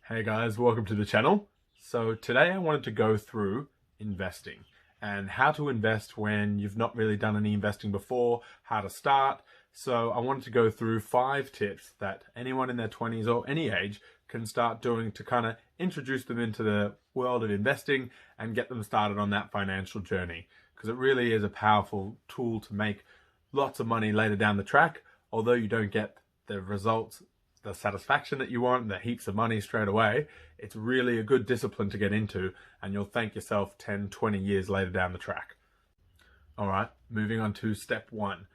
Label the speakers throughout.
Speaker 1: Hey guys, welcome to the channel. So today I wanted to go through investing and how to invest when you've not really done any investing before, how to start. So I wanted to go through 5 tips that anyone in their 20s or any age can start doing to kind of introduce them into the world of investing and get them started on that financial journey. Because it really is a powerful tool to make lots of money later down the track, although you don't get the results, the satisfaction that you want, the heaps of money straight away. It's really a good discipline to get into, and you'll thank yourself 10, 20 years later down the track. All right, moving on to step 1.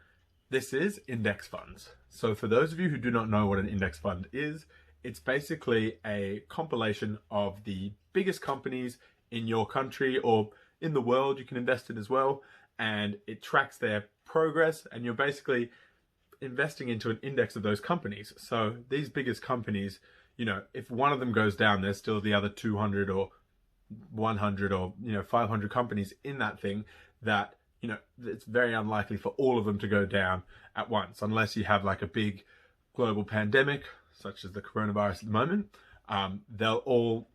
Speaker 1: This is index funds. So for those of you who do not know what an index fund is, it's basically a compilation of the biggest companies in your country or in the world you can invest in as well, and it tracks their progress, and you're basically investing into an index of those companies. So these biggest companies, if one of them goes down, there's still the other 200 or 100 or 500 companies in that thing that it's very unlikely for all of them to go down at once, unless you have like a big global pandemic such as the coronavirus at the moment. They'll all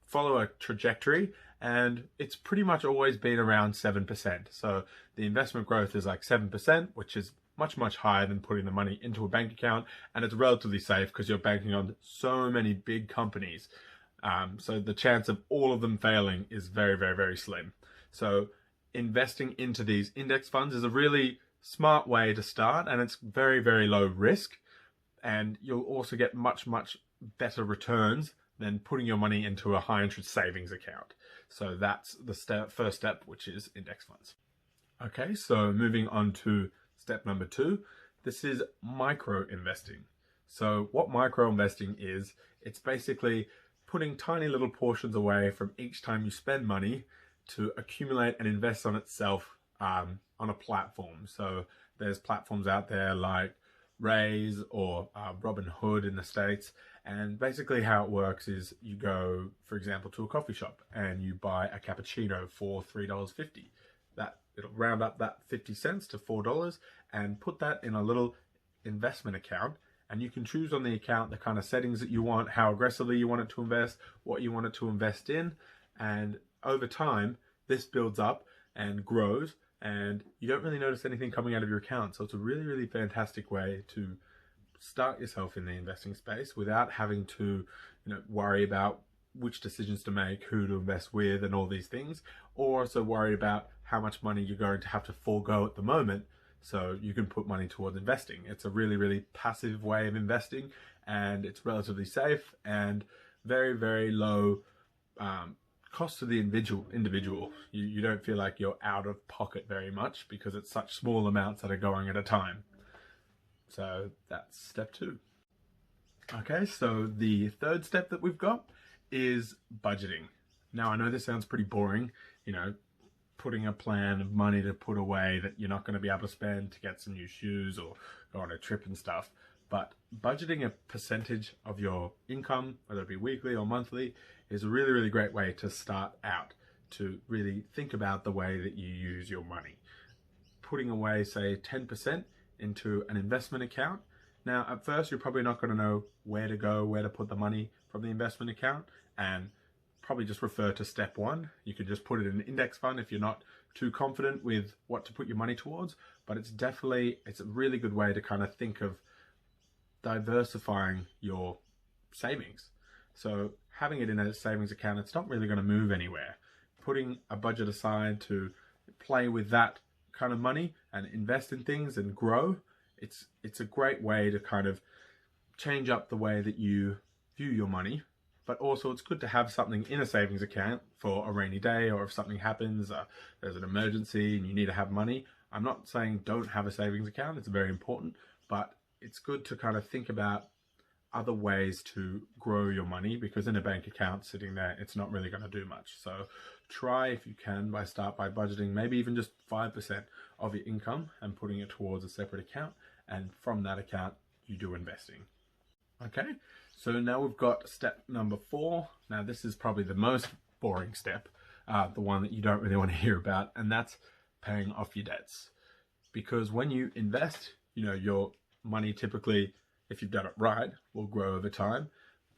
Speaker 1: follow a trajectory, and it's pretty much always been around 7%. So the investment growth is like 7%, which is much higher than putting the money into a bank account, and it's relatively safe because you're banking on so many big companies. So the chance of all of them failing is very slim. So investing into these index funds is a really smart way to start, and it's very low risk, and you'll also get much better returns than putting your money into a high interest savings account. So that's the first step, which is index funds. Okay, so moving on to step number 2, this is micro investing. So what micro investing is, it's basically putting tiny little portions away from each time you spend money to accumulate and invest on itself on a platform. So there's platforms out there like Raise or Robinhood in the States, and basically how it works is you go, for example, to a coffee shop and you buy a cappuccino for $3.50. It'll round up that 50 cents to $4 and put that in a little investment account, and you can choose on the account the kind of settings that you want, how aggressively you want it to invest, what you want it to invest in, and over time this builds up and grows, and you don't really notice anything coming out of your account. So it's a really fantastic way to start yourself in the investing space without having to worry about which decisions to make, who to invest with, and all these things, or also worry about how much money you're going to have to forego at the moment so you can put money towards investing. It's a really passive way of investing, and it's relatively safe and very low cost to the individual. You don't feel like you're out of pocket very much because it's such small amounts that are going at a time. So that's step 2. Okay, so the third step that we've got is budgeting. Now I know this sounds pretty boring, putting a plan of money to put away that you're not going to be able to spend to get some new shoes or go on a trip and stuff, but budgeting a percentage of your income, whether it be weekly or monthly, is a really great way to start out, to really think about the way that you use your money. Putting away, say, 10% into an investment account. Now, at first, you're probably not going to know where to put the money from the investment account, and probably just refer to step 1. You could just put it in an index fund if you're not too confident with what to put your money towards, but it's a really good way to kind of think of diversifying your savings. So having it in a savings account, it's not really going to move anywhere. Putting a budget aside to play with that kind of money and invest in things and grow, it's a great way to kind of change up the way that you view your money. But also it's good to have something in a savings account for a rainy day, or if something happens, there's an emergency and you need to have money. I'm not saying don't have a savings account, it's very important, but it's good to kind of think about other ways to grow your money, because in a bank account sitting there, it's not really going to do much. So try, if you can, start by budgeting maybe even just 5% of your income and putting it towards a separate account, and from that account you do investing. Okay, so now we've got step number 4. Now this is probably the most boring step, the one that you don't really want to hear about, and that's paying off your debts. Because when you invest, your money typically, if you've done it right, will grow over time.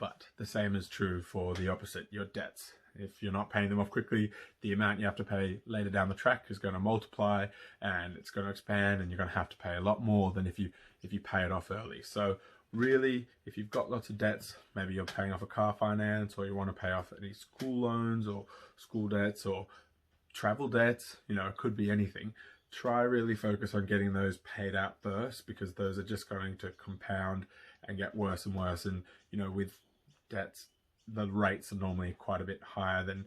Speaker 1: But the same is true for the opposite, your debts. If you're not paying them off quickly, the amount you have to pay later down the track is going to multiply, and it's going to expand, and you're going to have to pay a lot more than if you pay it off early. So really, if you've got lots of debts, maybe you're paying off a car finance, or you want to pay off any school loans or school debts or travel debts, you know, it could be anything. Try really focus on getting those paid out first, because those are just going to compound and get worse and worse. And, you know, with debts, the rates are normally quite a bit higher than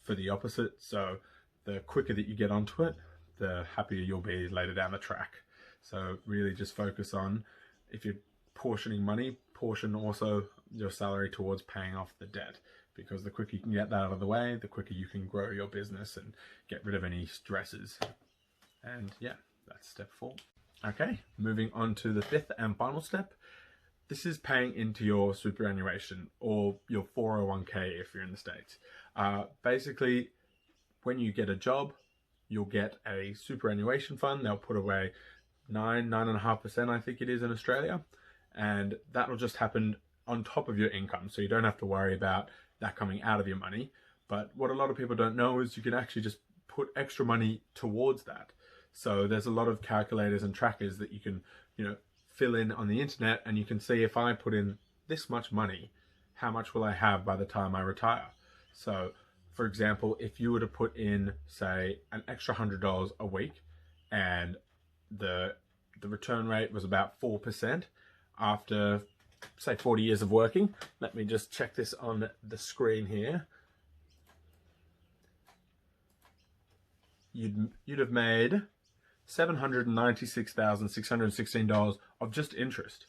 Speaker 1: for the opposite. So the quicker that you get onto it, the happier you'll be later down the track. So really just focus on, if you're portioning money, portion also your salary towards paying off the debt, because the quicker you can get that out of the way, the quicker you can grow your business and get rid of any stresses. And yeah, that's step 4. Okay, moving on to the 5th and final step. This is paying into your superannuation, or your 401k if you're in the States. Basically, when you get a job, you'll get a superannuation fund. They'll put away 9.5%, I think it is in Australia. And that'll just happen on top of your income. So you don't have to worry about that coming out of your money. But what a lot of people don't know is you can actually just put extra money towards that. So there's a lot of calculators and trackers that you can, you know, fill in on the internet, and you can see, if I put in this much money, how much will I have by the time I retire? So for example, if you were to put in, say, an extra $100 a week, and the return rate was about 4% after, say, 40 years of working. Let me just check this on the screen here. You'd have made $796,616 of just interest,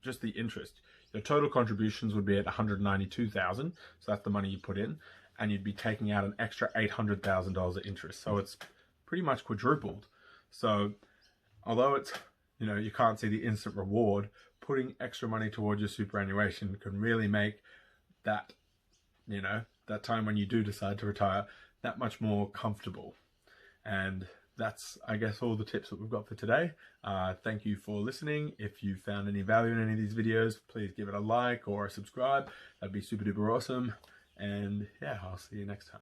Speaker 1: just the interest. Your total contributions would be at $192,000, so that's the money you put in, and you'd be taking out an extra $800,000 of interest. So it's pretty much quadrupled. So although it's, you know, you can't see the instant reward, putting extra money towards your superannuation can really make that, you know, that time when you do decide to retire that much more comfortable. And that's, I guess, all the tips that we've got for today. Thank you for listening. If you found any value in any of these videos, please give it a like or a subscribe. That'd be super duper awesome. And yeah, I'll see you next time.